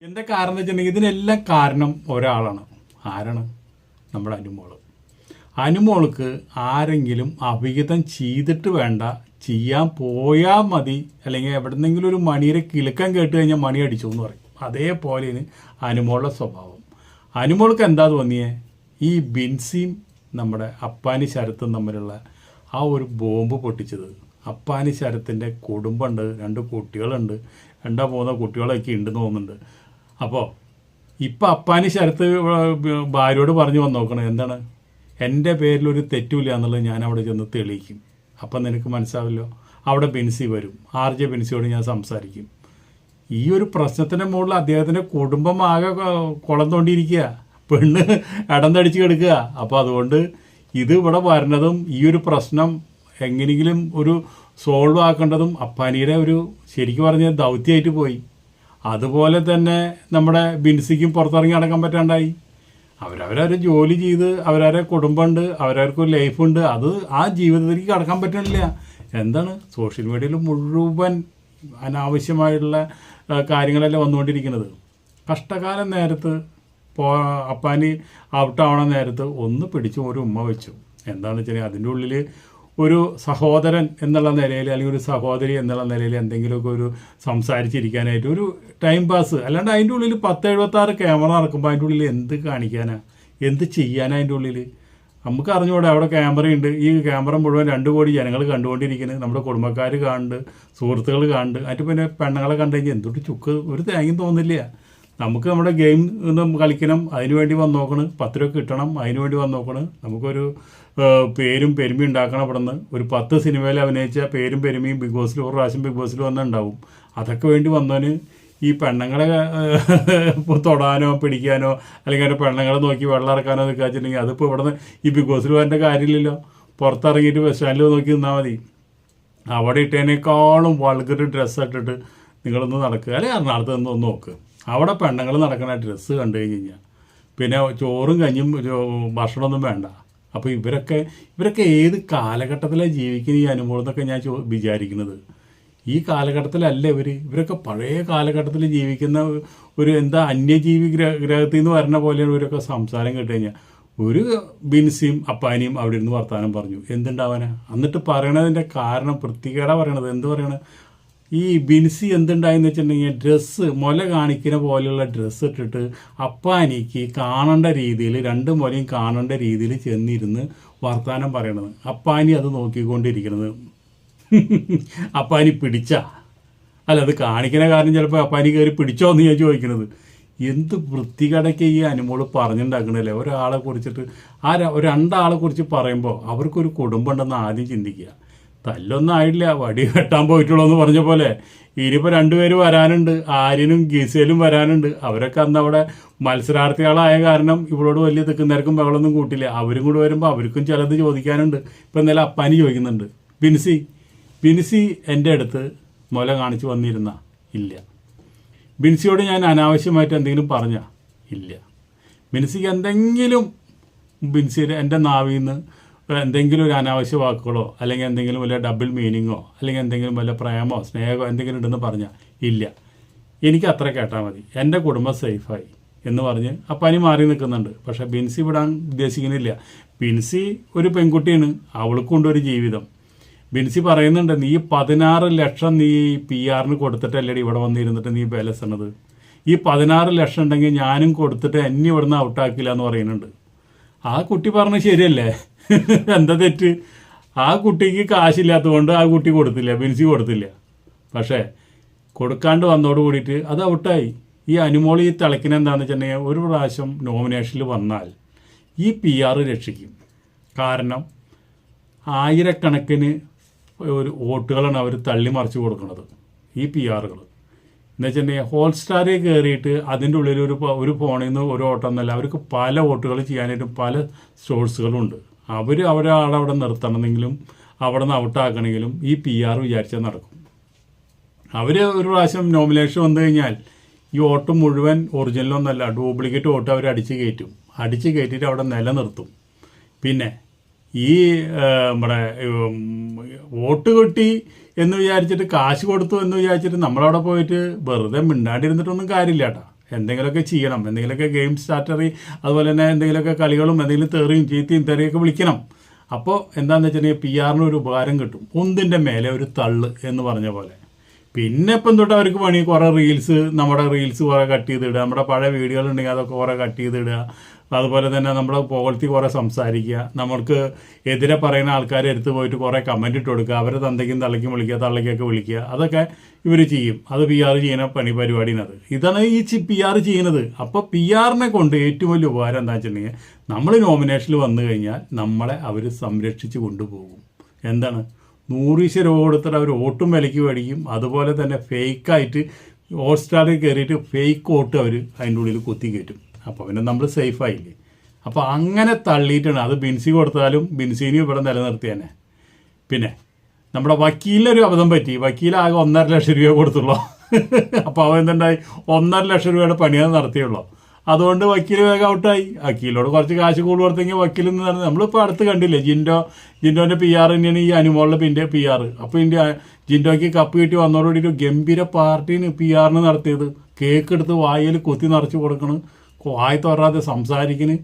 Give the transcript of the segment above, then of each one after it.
എന്താ കാരണം എന്ന് വെച്ചിട്ടുണ്ടെങ്കിൽ ഇതിനെല്ലാം കാരണം ഒരാളാണ്. ആരാണ്? നമ്മുടെ അനുമോള്. അനുമോൾക്ക് ആരെങ്കിലും അവിഹിതം ചെയ്തിട്ട് വേണ്ട, ചെയ്യാൻ പോയാൽ മതി, അല്ലെങ്കിൽ എവിടെന്നെങ്കിലും ഒരു മണിയുടെ കിലുക്കം കേട്ട് കഴിഞ്ഞാൽ മണി അടിച്ചു എന്ന് പറയും. അതേപോലെയാണ് അനുമോളുടെ സ്വഭാവം. അനുമോൾക്ക് എന്താ തോന്നിയേ? ഈ ബിൻസിയും നമ്മുടെ അപ്പാനി ശരത്തും തമ്മിലുള്ള ആ ഒരു ബോംബ് പൊട്ടിച്ചത്. അപ്പാനി ശരത്തിൻ്റെ കുടുംബമുണ്ട്, 2 കുട്ടികളുണ്ട്, 2-3 കുട്ടികളൊക്കെ ഉണ്ടെന്ന് തോന്നുന്നുണ്ട്. അപ്പോൾ ഇപ്പം അപ്പാനി ശരത്ത് ഭാര്യയോട് പറഞ്ഞു വന്ന് നോക്കണം, എന്താണ് എൻ്റെ പേരിലൊരു തെറ്റുമില്ല എന്നുള്ളത് ഞാൻ അവിടെ ചെന്ന് തെളിയിക്കും. അപ്പം നിനക്ക് മനസ്സിലാവില്ലോ. അവിടെ ബിൻസി വരും, RJ ബിൻസിയോട് ഞാൻ സംസാരിക്കും. ഈ ഒരു പ്രശ്നത്തിൻ്റെ മുകളിൽ അദ്ദേഹത്തിൻ്റെ കുടുംബം ആകെ കുളം തോണ്ടിയിരിക്കുക, പെണ്ണ് അടന്തടിച്ച് കിടക്കുക. അപ്പോൾ അതുകൊണ്ട് ഇത് ഇവിടെ വരുന്നതും ഈ ഒരു പ്രശ്നം എങ്ങനെയെങ്കിലും ഒരു സോൾവ് ആക്കേണ്ടതും അപ്പാനിയുടെ ഒരു ശരിക്കും പറഞ്ഞ ദൗത്യമായിട്ട് പോയി. അതുപോലെ തന്നെ നമ്മുടെ ബിൻസിക്കും പുറത്തിറങ്ങി നടക്കാൻ പറ്റാണ്ടായി. അവരവരെ ജോലി ചെയ്ത് അവരവരെ കുടുംബമുണ്ട്, അവരവർക്കൊരു ലൈഫുണ്ട്, അത് ആ ജീവിതത്തിലേക്ക് കടക്കാൻ പറ്റണില്ല. എന്താണ് സോഷ്യൽ മീഡിയയിൽ മുഴുവൻ അനാവശ്യമായിട്ടുള്ള കാര്യങ്ങളെല്ലാം വന്നുകൊണ്ടിരിക്കുന്നത്. കഷ്ടകാലം നേരത്ത് അപ്പാനി ഔട്ടാവണ നേരത്ത് ഒന്ന് പിടിച്ചു ഒരു ഉമ്മ വെച്ചു. എന്താണെന്ന് വെച്ചാൽ അതിൻ്റെ ഉള്ളിൽ ഒരു സഹോദരൻ എന്നുള്ള നിലയിൽ അല്ലെങ്കിൽ ഒരു സഹോദരി എന്നുള്ള നിലയിൽ എന്തെങ്കിലുമൊക്കെ ഒരു സംസാരിച്ചിരിക്കാനായിട്ട് ഒരു ടൈം പാസ്. അല്ലാണ്ട് അതിൻ്റെ ഉള്ളിൽ 1076 ക്യാമറ നടക്കുമ്പോൾ അതിൻ്റെ ഉള്ളിൽ എന്ത് കാണിക്കാനാ, എന്ത് ചെയ്യാനാ? അതിൻ്റെ ഉള്ളിൽ നമുക്ക് അറിഞ്ഞുകൂടെ അവിടെ ക്യാമറയുണ്ട്. ഈ ക്യാമറ മുഴുവൻ 2 കോടി ജനങ്ങൾ കണ്ടുകൊണ്ടിരിക്കുന്നത്, നമ്മുടെ കുടുംബക്കാർ കാണുന്നുണ്ട്, സുഹൃത്തുക്കൾ കാണുന്നുണ്ട്. അതിൻ്റെ പിന്നെ പെണ്ണുങ്ങളെ കണ്ടു കഴിഞ്ഞാൽ എന്തൊട്ട് ചുക്ക് ഒരു തേങ്ങയും തോന്നില്ല. നമുക്ക് നമ്മുടെ ഗെയിം കളിക്കണം, അതിനു വേണ്ടി വന്ന് നോക്കണം, 10 രൂപ കിട്ടണം, അതിനു വേണ്ടി വന്ന് നോക്കണം. നമുക്കൊരു പേരും പെരുമയും ഉണ്ടാക്കണം. അവിടെ നിന്ന് ഒരു 10 സിനിമയിൽ അഭിനയിച്ച പേരും പെരുമയും ബിഗ് ബോസിൽ ഒരു പ്രാവശ്യം ബിഗ് ബോസിൽ വന്നിട്ടുണ്ടാവും. അതൊക്കെ വേണ്ടി വന്നവന് ഈ പെണ്ണുങ്ങളെ തൊടാനോ പിടിക്കാനോ അല്ലെങ്കിൽ അതിൻ്റെ പെണ്ണുങ്ങളെ നോക്കി വെള്ളം ഇറക്കാനോ നിൽക്കുക വെച്ചിട്ടുണ്ടെങ്കിൽ അതിപ്പോൾ ഇവിടെ നിന്ന് ഈ ബിഗ് ബോസിൽ വരേണ്ട കാര്യമില്ലല്ലോ. പുറത്തിറങ്ങിയിട്ട് ബസ് സ്റ്റാൻഡിൽ നോക്കി നിന്നാൽ മതി. അവിടെ ഇട്ടതിനേക്കാളും വൾഗർ ഡ്രസ്സ് ഇട്ടിട്ട് നിങ്ങളൊന്ന് നടക്കുക, അല്ലെങ്കിൽ എറണാകുളത്ത് നിന്ന് ഒന്ന് നോക്ക്. അവിടെ പെണ്ണുങ്ങൾ നടക്കുന്ന ഡ്രസ്സ് കണ്ടു കഴിഞ്ഞ് കഴിഞ്ഞാൽ പിന്നെ ചോറും കഞ്ഞും ഭക്ഷണമൊന്നും വേണ്ട. അപ്പോൾ ഇവരൊക്കെ ഏത് കാലഘട്ടത്തിലാണ് ജീവിക്കുന്ന ഈ അനുഭവം ഞാൻ വിചാരിക്കുന്നത്. ഈ കാലഘട്ടത്തിലല്ല ഇവരൊക്കെ പഴയ കാലഘട്ടത്തിൽ ജീവിക്കുന്ന ഒരു അന്യജീവി ഗ്രഹത്തിൽ നിന്ന് വരുന്ന പോലെയാണ് ഇവരൊക്കെ സംസാരം കേട്ട് കഴിഞ്ഞാൽ. ഒരു ബിൻസിയും അപ്പാനിയും അവിടെ ഇരുന്ന് വർത്താനം പറഞ്ഞു, എന്തുണ്ടാവാനാ? എന്നിട്ട് പറയണതിൻ്റെ കാരണം വൃത്തികേടാ പറയണത്. എന്ത് പറയണത്? ഈ ബിൻസി എന്തുണ്ടായെന്ന് വെച്ചിട്ടുണ്ടെങ്കിൽ ഡ്രസ്സ് മുല കാണിക്കുന്ന പോലെയുള്ള ഡ്രസ്സ് ഇട്ടിട്ട് അപ്പാനിക്ക് കാണേണ്ട രീതിയിൽ 2 മുലയും കാണേണ്ട രീതിയിൽ ചെന്നിരുന്ന് വർത്താനം പറയണത്. അപ്പാനി അത് നോക്കിക്കൊണ്ടിരിക്കണത്. അപ്പാനി അല്ല അത് കാണിക്കുന്ന കാരണം ചിലപ്പോൾ അപ്പാനി കയറി പിടിച്ചോ എന്ന് ഞാൻ ചോദിക്കണത്. എന്ത് വൃത്തികേടൊക്കെ ഈ അനുമോള് പറഞ്ഞുണ്ടാക്കണല്ലേ ഒരാളെ കുറിച്ചിട്ട്. 2 കുറിച്ച് പറയുമ്പോൾ അവർക്കൊരു കുടുംബം ഉണ്ടെന്ന് ആദ്യം ചിന്തിക്കുക. തല്ലൊന്നും ആയിട്ടില്ല, വടി വെട്ടാൻ പോയിട്ടുള്ളൂ എന്ന് പറഞ്ഞ പോലെ ഇനിയിപ്പോൾ 2 പേര് വരാനുണ്ട്, ആര്യനും ഗീസയിലും വരാനുണ്ട്. അവരൊക്കെ അന്ന് അവിടെ മത്സരാർത്ഥികളായ കാരണം ഇവളോട് വലിയ തിക്കുന്നേർക്കും ബഹളൊന്നും കൂട്ടില്ല. അവരും കൂടെ വരുമ്പോൾ അവർക്കും ചിലത് ചോദിക്കാനുണ്ട്. ഇപ്പം എന്തായാലും അപ്പാനി ചോദിക്കുന്നുണ്ട്, ബിൻസി എൻ്റെ അടുത്ത് മുല കാണിച്ച് വന്നിരുന്ന? ഇല്ല. ബിൻസിയോട് ഞാൻ അനാവശ്യമായിട്ട് എന്തെങ്കിലും പറഞ്ഞാൽ? ഇല്ല. ബിൻസിക്ക് എന്തെങ്കിലും ബിൻസിയുടെ എൻ്റെ നാവിൽ നിന്ന് എന്തെങ്കിലും ഒരു അനാവശ്യ വാക്കുകളോ അല്ലെങ്കിൽ എന്തെങ്കിലും വല്ല ഡബിൾ മീനിങ്ങോ അല്ലെങ്കിൽ എന്തെങ്കിലും വല്ല പ്രേമോ സ്നേഹമോ എന്തെങ്കിലും ഉണ്ടെന്ന് പറഞ്ഞാൽ? ഇല്ല. എനിക്ക് അത്ര കേട്ടാൽ മതി, എൻ്റെ കുടുംബം സേഫായി എന്ന് പറഞ്ഞ് അപ്പാനി മാറി നിൽക്കുന്നുണ്ട്. പക്ഷേ ബിൻസി വിടാൻ ഉദ്ദേശിക്കുന്നില്ല. ബിൻസി ഒരു പെൺകുട്ടിയാണ്, അവൾക്കുണ്ടൊരു ജീവിതം. ബിൻസി പറയുന്നുണ്ട്, നീ 16 ലക്ഷം നീ PR കൊടുത്തിട്ടല്ലേ ഇവിടെ വന്നിരുന്നിട്ട് നീ ബലസണത്. ഈ 16 ലക്ഷം ഉണ്ടെങ്കിൽ ഞാനും കൊടുത്തിട്ട് എന്നെ ഇവിടുന്ന് ഔട്ടാക്കില്ല എന്ന് പറയുന്നുണ്ട്. ആ കുട്ടി പറഞ്ഞത് ശരിയല്ലേ? എന്താ തെറ്റ്? ആ കുട്ടിക്ക് കാശില്ലാത്തതുകൊണ്ട് ആ കുട്ടി കൊടുത്തില്ല, ബിൻസി കൊടുത്തില്ല. പക്ഷേ കൊടുക്കാണ്ട് വന്നോട് കൂടിയിട്ട് അത് ഔട്ടായി. ഈ അനുമോൾ ഈ തിളക്കിന് എന്താണെന്ന് വെച്ചിട്ടുണ്ടെങ്കിൽ ഒരു പ്രാവശ്യം നോമിനേഷനിൽ വന്നാൽ ഈ PR രക്ഷിക്കും. കാരണം ആയിരക്കണക്കിന് ഒരു വോട്ടുകളാണ് അവർ തള്ളിമറിച്ച് കൊടുക്കുന്നത് ഈ PR-കൾ. എന്ന് വെച്ചിട്ടുണ്ടെങ്കിൽ ഹോട്ട്സ്റ്റാറിൽ കയറിയിട്ട് അതിൻ്റെ ഉള്ളിൽ ഒരു ഫോണിൽ നിന്ന് ഒരു വോട്ടം എന്നല്ല, അവർക്ക് പല വോട്ടുകൾ ചെയ്യാനായിട്ടും പല സോഴ്സുകളുണ്ട്. അവരെ ആളവിടെ നിർത്തണമെങ്കിലും അവിടെ നിന്ന് ഔട്ടാക്കണമെങ്കിലും ഈ PR വിചാരിച്ചാൽ നടക്കും. അവർ ഒരു പ്രാവശ്യം നോമിനേഷൻ വന്നു കഴിഞ്ഞാൽ ഈ വോട്ട് മുഴുവൻ ഒറിജിനലൊന്നല്ല, ഡ്യൂപ്ലിക്കേറ്റ് വോട്ട് അവർ അടിച്ച് കയറ്റിയിട്ട് അവിടെ നിലനിർത്തും. പിന്നെ ഈ നമ്മുടെ വോട്ട് കിട്ടി എന്ന് വിചാരിച്ചിട്ട് കാശ് കൊടുത്തു എന്ന് വിചാരിച്ചിട്ട് നമ്മളവിടെ പോയിട്ട് വെറുതെ മിണ്ടാണ്ടിരുന്നിട്ടൊന്നും കാര്യമില്ല കേട്ടോ. എന്തെങ്കിലുമൊക്കെ ചെയ്യണം, എന്തെങ്കിലുമൊക്കെ ഗെയിം സ്ട്രാറ്ററി, അതുപോലെ തന്നെ എന്തെങ്കിലുമൊക്കെ കളികളും എന്തെങ്കിലും തെറിയും ചീത്തയും തെറിയൊക്കെ വിളിക്കണം. അപ്പോൾ എന്താണെന്ന് വെച്ചിട്ടുണ്ടെങ്കിൽ പി ആറിന് ഒരു ഉപകാരം കിട്ടും, ഒന്നിൻ്റെ മേലെ ഒരു തള്ള് എന്ന് പറഞ്ഞ പോലെ. പിന്നെ ഇപ്പം തൊട്ട് അവർക്ക് പണി കുറേ റീൽസ്, നമ്മുടെ റീൽസ് കുറേ കട്ട് ചെയ്തിടുക, നമ്മുടെ പഴയ വീഡിയോകളുണ്ടെങ്കിൽ അതൊക്കെ കുറേ കട്ട് ചെയ്തിടുക, അതുപോലെ തന്നെ നമ്മുടെ പുകഴ്ത്തി കുറേ സംസാരിക്കുക, നമ്മൾക്ക് എതിരെ പറയുന്ന ആൾക്കാരെ എടുത്ത് പോയിട്ട് കുറേ കമൻറ്റ് ഇട്ട് കൊടുക്കുക, അവരെ തന്തയ്ക്കും തള്ളയ്ക്കും വിളിക്കുക, തള്ളയ്ക്കൊക്കെ വിളിക്കുക, അതൊക്കെ ഇവർ ചെയ്യും. അത് പി ആർ ചെയ്യുന്ന പരിപാടിയാണത്. ഇതാണ് ഈ പി ആർ ചെയ്യുന്നത്. അപ്പോൾ പി ആറിനെ കൊണ്ട് ഏറ്റവും വലിയ ഉപകാരം എന്താ വെച്ചിട്ടുണ്ടെങ്കിൽ, നമ്മൾ നോമിനേഷനിൽ വന്നു കഴിഞ്ഞാൽ നമ്മളെ അവർ സംരക്ഷിച്ച് കൊണ്ടുപോകും. എന്താണ്, 100 രൂപ കൊടുത്തിട്ട് അവർ വോട്ടും വിലയ്ക്ക് മേടിക്കും. അതുപോലെ തന്നെ ഫേക്കായിട്ട് ഹോട്ട്സ്റ്റാറിൽ കയറിയിട്ട് ഫേക്ക് വോട്ട് അവർ അതിൻ്റെ ഉള്ളിൽ കുത്തി കയറ്റും. അപ്പോൾ പിന്നെ നമ്മൾ സേഫായില്ലേ. അപ്പോൾ അങ്ങനെ തള്ളിയിട്ടാണ് അത്. ബിൻസി കൊടുത്താലും ബിൻസിനും ഇവിടെ നിലനിർത്തി തന്നെ. പിന്നെ നമ്മുടെ വക്കീലിനൊരു അബദ്ധം പറ്റി. വക്കീലാകെ 1.5 ലക്ഷം രൂപ കൊടുത്തുള്ളൂ. അപ്പോൾ അവൻ എന്തുണ്ടായി, 1.5 ലക്ഷം രൂപയുടെ പണിയാണ് നടത്തിയുള്ളൂ. അതുകൊണ്ട് വക്കീൽ വേഗം ഔട്ടായി. വക്കീലോട് കുറച്ച് കാശ് കൂടുതൽ കൊടുത്തെങ്കിൽ വക്കീലിൽ നിന്ന് നടന്നു. നമ്മളിപ്പോൾ അടുത്ത് കണ്ടില്ലേ, ജിൻഡോൻ്റെ പി ആർ തന്നെയാണ് ഈ അനുമോളിലെ പി ആർ. അപ്പോൾ ജിൻഡോയ്ക്ക് കപ്പ് കിട്ടി വന്നതോടുകൂടി ഒരു ഗംഭീര പാർട്ടിന് പി ആറിന് നടത്തിയത്. കേക്ക് എടുത്ത് വായിൽ കുത്തി നിറച്ച് കൊടുക്കണം, വായി തുറരാതെ സംസാരിക്കണ്.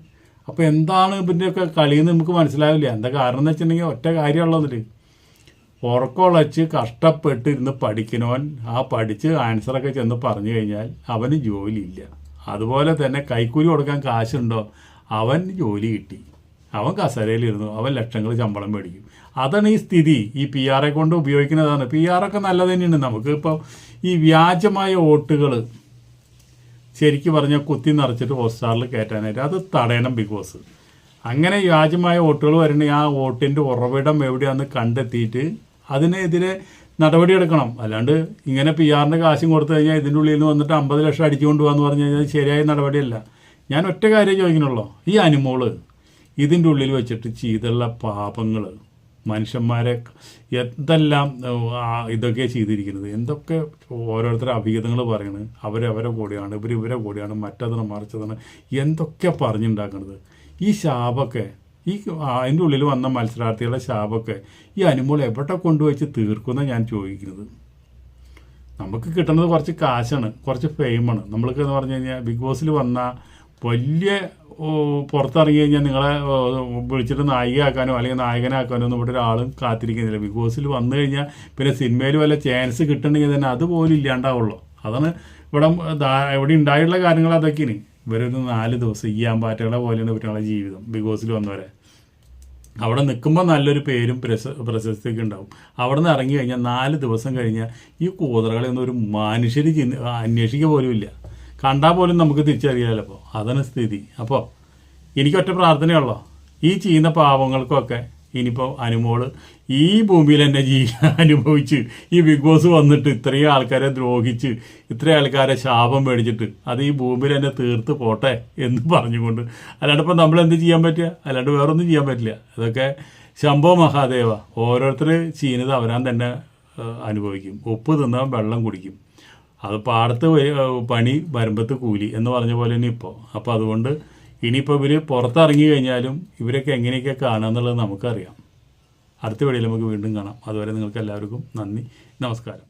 അപ്പോൾ എന്താണ് ഇതിൻ്റെയൊക്കെ കളിയെന്ന് നമുക്ക് മനസ്സിലാവില്ല. എന്താ കാരണം എന്ന് വെച്ചിട്ടുണ്ടെങ്കിൽ ഒറ്റ കാര്യമുള്ളതിൽ ഉറക്കമുളച്ച് കഷ്ടപ്പെട്ട് ഇരുന്ന് പഠിക്കണവൻ ആ പഠിച്ച് ആൻസറൊക്കെ ചെന്ന് പറഞ്ഞു കഴിഞ്ഞാൽ അവന് ജോലിയില്ല. അതുപോലെ തന്നെ കൈക്കൂലി കൊടുക്കാൻ കാശുണ്ടോ, അവൻ ജോലി കിട്ടി, അവൻ കസേരയിലിരുന്നു, അവൻ ലക്ഷങ്ങൾ ശമ്പളം മേടിക്കും. അതാണ് ഈ സ്ഥിതി. ഈ പി ആറെ കൊണ്ട് ഉപയോഗിക്കുന്നതാണ്. പി ആറൊക്കെ നല്ലത് തന്നെയാണ്. നമുക്ക് ഇപ്പോൾ ഈ വ്യാജമായ വോട്ടുകൾ ശരിക്കും പറഞ്ഞാൽ കുത്തി നിറച്ചിട്ട് ഹോട്ട്സ്റ്റാറിൽ കയറ്റാനായിട്ട് അത് തടയണം. ബിഗ് ബോസ് അങ്ങനെ വ്യാജമായ വോട്ടുകൾ വരണമെങ്കിൽ ആ വോട്ടിൻ്റെ ഉറവിടം എവിടെയാണെന്ന് കണ്ടെത്തിയിട്ട് അതിനെതിരെ നടപടിയെടുക്കണം. അല്ലാണ്ട് ഇങ്ങനെ പി ആറിൻ്റെ കാശും കൊടുത്തു കഴിഞ്ഞാൽ ഇതിൻ്റെ ഉള്ളിൽ നിന്ന് വന്നിട്ട് 50 ലക്ഷം അടിച്ചുകൊണ്ട് പോകാന്ന് പറഞ്ഞു കഴിഞ്ഞാൽ ശരിയായ നടപടിയല്ല. ഞാൻ ഒറ്റ കാര്യം ചോദിക്കണുള്ളൂ, ഈ അനുമോള് ഇതിൻ്റെ ഉള്ളിൽ വെച്ചിട്ട് ചെയ്തുള്ള പാപങ്ങൾ, മനുഷ്യന്മാരെ എന്തെല്ലാം ഇതൊക്കെ ചെയ്തിരിക്കുന്നത്, എന്തൊക്കെ ഓരോരുത്തരുടെ അഭിഹിതങ്ങൾ പറയുന്നത്, അവരവരെ കൂടെയാണ്, ഇവരെ കൂടെയാണ്, മറ്റതാണ് മറിച്ചതാണ്, എന്തൊക്കെ പറഞ്ഞുണ്ടാക്കുന്നത്. ഈ ശാപമൊക്കെ, ഈ അതിൻ്റെ ഉള്ളിൽ വന്ന മത്സരാർത്ഥികളുടെ ശാപമൊക്കെ ഈ അനുമോൾ എവിടെ കൊണ്ടുവച്ച് തീർക്കുമെന്നാണ് ഞാൻ ചോദിക്കുന്നത്. നമുക്ക് കിട്ടുന്നത് കുറച്ച് കാശാണ്, കുറച്ച് ഫെയിമാണ്. നമ്മൾക്ക് എന്ന് പറഞ്ഞു കഴിഞ്ഞാൽ ബിഗ് ബോസിൽ വന്ന വലിയ പുറത്തിറങ്ങി കഴിഞ്ഞാൽ നിങ്ങളെ വിളിച്ചിട്ട് നായികയാക്കാനോ അല്ലെങ്കിൽ നായകനാക്കാനോ ഒന്നും ഇവിടെ ഒരാളും കാത്തിരിക്കുന്നില്ല. ബിഗ് ബോസിൽ വന്നു കഴിഞ്ഞാൽ പിന്നെ സിനിമയിൽ വല്ല ചാൻസ് കിട്ടണമെങ്കിൽ തന്നെ അതുപോലും ഇല്ലാണ്ടാവുള്ളൂ. അതാണ് ഇവിടെ ഉണ്ടായിട്ടുള്ള കാര്യങ്ങൾ. അതൊക്കെയാണ് ഇവരൊരു 4 ദിവസം ഈ ആമ്പാറ്റകളെ പോലെയാണ് ഇവരുടെ ജീവിതം. ബിഗ് ബോസിൽ വന്നവരെ അവിടെ നിൽക്കുമ്പോൾ നല്ലൊരു പേരും പ്രശസ്തിയൊക്കെ ഉണ്ടാവും. അവിടെ നിന്ന് ഇറങ്ങി കഴിഞ്ഞാൽ 4 ദിവസം കഴിഞ്ഞാൽ ഈ കൂതറകളെ ഒന്നും ഒരു മനുഷ്യർ അന്വേഷിക്കുക പോലും ഇല്ല. കണ്ടാൽ പോലും നമുക്ക് തിരിച്ചറിയാമല്ലോ. അപ്പോൾ അതാണ് സ്ഥിതി. അപ്പോൾ എനിക്കൊറ്റ പ്രാർത്ഥനയുള്ളൂ, ഈ ചെയ്യുന്ന പാവങ്ങൾക്കൊക്കെ ഇനിയിപ്പോൾ അനുമോള് ഈ ഭൂമിയിൽ തന്നെ അനുഭവിച്ച് ഈ ബിഗ് ബോസ് വന്നിട്ട് ഇത്രയും ആൾക്കാരെ ദ്രോഹിച്ച് ഇത്രയും ആൾക്കാരെ ശാപം മേടിച്ചിട്ട് അത് ഈ ഭൂമിയിൽ തന്നെ തീർത്ത് പോട്ടെ എന്ന് പറഞ്ഞുകൊണ്ട്, അല്ലാണ്ട് ഇപ്പം നമ്മളെന്ത് ചെയ്യാൻ പറ്റുക, അല്ലാണ്ട് വേറൊന്നും ചെയ്യാൻ പറ്റില്ല. അതൊക്കെ ശംഭോ മഹാദേവ. ഓരോരുത്തർ ചെയ്യുന്നത് അവരാൻ തന്നെ അനുഭവിക്കും. ഉപ്പ് തിന്നാൽ വെള്ളം കുടിക്കും. അത് പാടത്ത് പണി വരമ്പത്ത് കൂലി എന്ന് പറഞ്ഞ പോലെ തന്നെ ഇപ്പോൾ. അപ്പോൾ അതുകൊണ്ട് ഇനിയിപ്പോൾ ഇവർ പുറത്തിറങ്ങി കഴിഞ്ഞാലും ഇവരൊക്കെ എങ്ങനെയൊക്കെ കാണുക എന്നുള്ളത് നമുക്കറിയാം. അടുത്ത വീഡിയോയിൽ നമുക്ക് വീണ്ടും കാണാം. അതുവരെ നിങ്ങൾക്ക് എല്ലാവർക്കും നന്ദി, നമസ്കാരം.